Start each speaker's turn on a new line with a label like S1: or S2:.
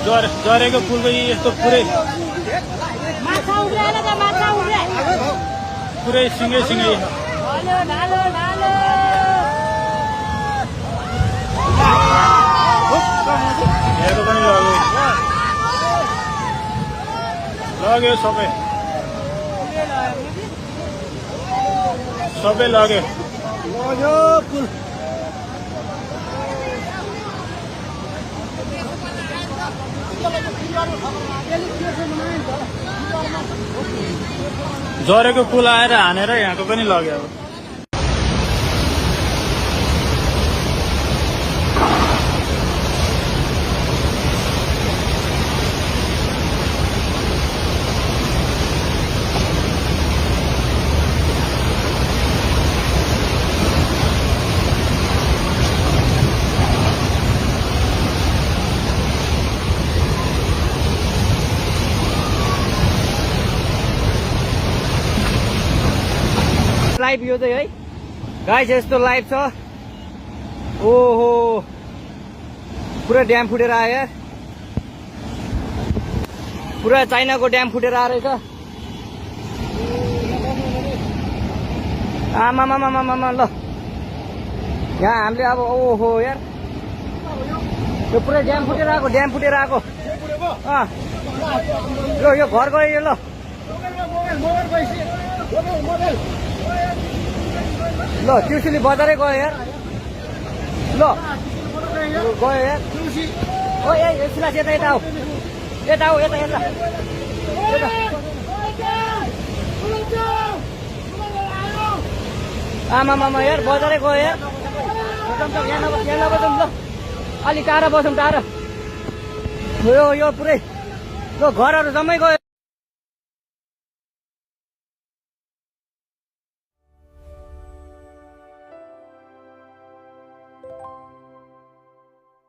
S1: झरेको पुलको यस्तो पुरै पुरै सिँगै हेर्नु पनि लग्यो सबै लग्यो पुल झरेको पुल आएर हानेर यहाँको पनि लग्यो अब
S2: लाइभ यो चाहिँ है गाइस यस्तो लाइभ छ ओहो पुरा ड्याम फुटेर आयो यार पुरा चाइनाको ड्याम फुटेर आएर रहेछ आमामामामामा ल यहाँ हामीले अब ओहो यार यो पुरै ड्याम फुटेर आएको यो घर गयो यो ल ल ट्युसुली बजारै गयो यार ल गयो यार ओ ए सिलास यता आऊ यता आमामामा यार बजारै गयो यार यहाँ नबसौँ ल अलिक टाढा बसौँ यो पुरै घरहरू जम्मै गयो